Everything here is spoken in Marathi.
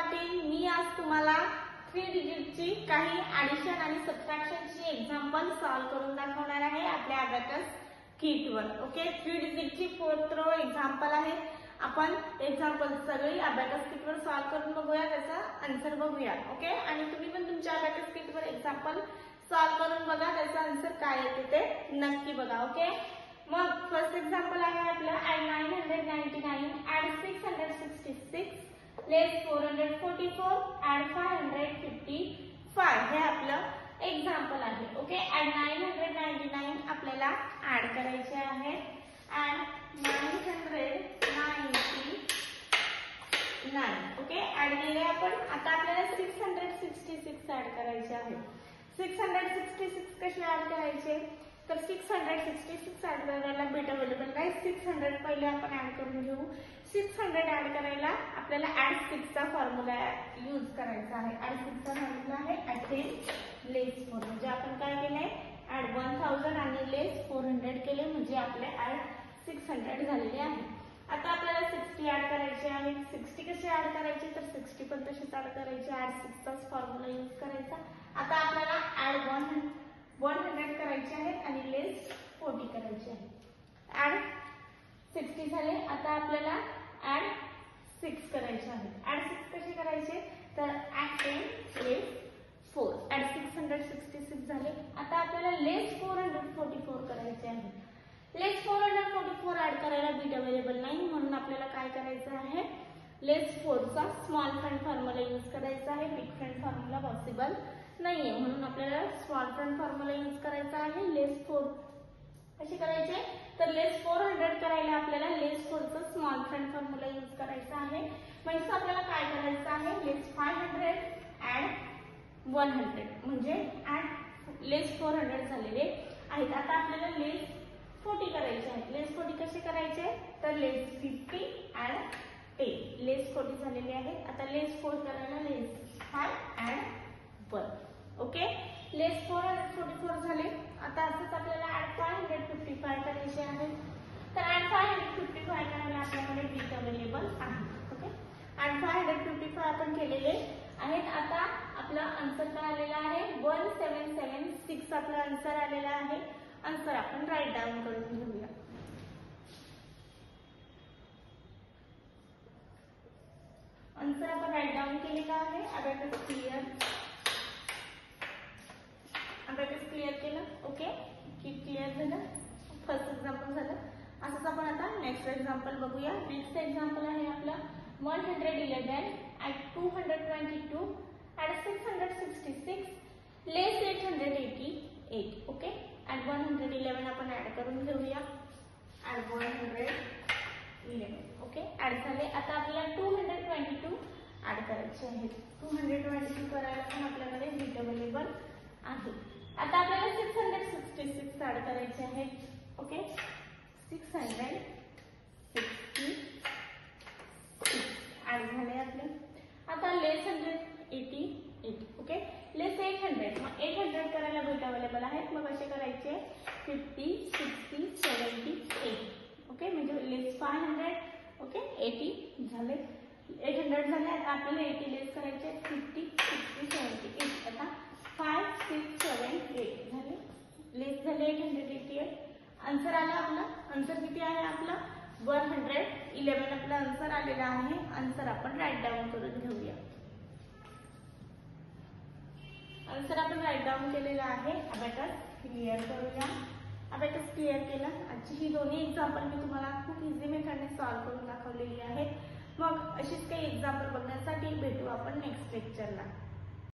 पाटील। मी आज तुम्हाला 3 डिजिटची काही ॲडिशन आणि सबट्रॅक्शनची एक्झाम्पल सॉल्व करून दाखवणार आहे आपल्या अबॅकस किटवर। ओके, 3 डिजिटची 4th रो एक्झाम्पल आहे। आपण एक्झाम्पल सगळी अबॅकस किटवर सॉल्व करून बघूया, त्याचा आन्सर बघूया। ओके, आणि तुम्ही पण तुमच्या अबॅकस किटवर एक्झाम्पल सॉल्व करून बघा, त्याचा आन्सर काय येते ते नक्की बघा। ओके, मग फर्स्ट एक्झाम्पल आहे आपलं add 999 add 666 less 444 add 555 हे आपलं एक्झाम्पल आहे। ओके, add 999 आपल्याला ऍड करायचे आहे। add 999 ओके, ऍड केले आपण। आता आपल्याला 666 ऍड करायचे आहे। 666 कसे ऍड करायचे, तर 666 ऍड करायला बिट अवेलेबल नाही। 600 पहिले आपण ऍड करून घेऊ। 600 ऍड करायला आपल्याला ऍड 6 चा फॉर्म्युला यूज करायचा आहे। ऍड 6 चा फॉर्म्युला आहे ऍड लेस 4, म्हणजे आपण काय केलंय, ऍड 1000 आणि लेस 400 केले, म्हणजे आपले ऍड 600 झालेले आहे। आता आपल्याला 60 ऍड करायचे आहे। 60 कसे ऍड करायचे, तर 60 पण तसेच ऍड करायचे, ऍड 6 चाच फॉर्म्युला यूज करायचा। आता आपल्याला ऍड 100 करायचे आहे आणि लेस 40 करायचे आहे। ऍड 60 झाले। आता आपल्याला ऍड 6 करायचे आहे। ऍड 6 कसे करायचे, तर ऍड 10 लेस 4, ऍड 666 झाले। आता आपल्याला लेस 444 करायचे आहे। लेस 444 ऍड करायला बिट अवेलेबल नाही, म्हणून आपल्याला काय करायचं आहे, लेस 4 चा स्मॉल फ्रंट फॉर्म्युला यूज करायचा आहे। बिग फ्रंट फॉर्म्युला पॉसिबल नाहीये, म्हणून आपल्याला स्मॉल फ्रंट फॉर्म्युला यूज करायचा आहे। लेस 4 कसे करायचे, तर लेस 400 करायला आपल्याला लेस 4 चा स्मॉल फ्रंट फॉर्म्युला यूज करायचा आहे। म्हणजे आपल्याला काय करायचं आहे, लेस 500 ऍड 100, म्हणजे ऍड लेस 400 झालेले आहेत। आता आपल्याला लेस 40 करायचे आहे। लेस 40 कसे करायचे, तर लेस 50 ऍड 10, लेस 40 झालेले आहेत। आता लेस 4 करायला लेस 5 ऍड 1। ओके, लेस 444 झाले। आता असंच आपल्याला ऍड 555 करायचे आहे। तर ऍड 555 करायला आपल्याकडे बिट अवेलेबल आहे। ओके, ऍड 555 आपण केलेले आहेत। आता आपला आन्सर काय आलेला आहे, 1776 आपला आन्सर आलेला आहे। आन्सर आपण राईट डाऊन करून घेऊया। आन्सर आपण राईट डाऊन केलेला आहे। अबॅकस क्लिअर केलं। ओके, किट क्लिअर झालं, फर्स्ट एक्झाम्पल झालं। असंच आपण आता नेक्स्ट एक्झाम्पल बघूया। नेक्स्ट एक्झाम्पल आहे आपला 111 ऍड 222 ऍड 666 लेस 888। ओके, ऍड 111 आपण ऍड करून घेऊया। ऍड 111 ओके, ऍड झाले। आता आपल्याला 222 ऍड करायचे आहेत। 222 करायला पण आपल्याकडे बिट अवेलेबल आहे। आता आपल्याला 666 ऍड करायचे आहेत। ओके, 666 ऍड झाले आपले। आता लेस 188 ओके, लेस 800, मग 800 करायला बिट अवेलेबल आहेत। मग असे करायचे 50 60 78 ओके, म्हणजे लेस 500 ओके 80 झाले, 800 झाले। आता आपल्याला 80 लेस करायचे 50 60 78। आता 5 6 7 8 झाले, लेस झाले 888। आन्सर आला आपला। आन्सर किती आहे आपला 111 आपला आन्सर आलेला आहे। आन्सर आपण राईट डाऊन करून घेऊया। आन्सर आपण राईट डाऊन केलेला आहे। अबॅकस क्लिअर करूया। अबॅकस क्लिअर केलं। आजची ही दोन्ही एक्झाम्पल मी तुम्हाला खूप इझी मेथडने सॉल्व करून दाखवलेली आहे। मग अशीच काही एक्झाम्पल बघण्यासाठी भेटू आपण नेक्स्ट लेक्चरला।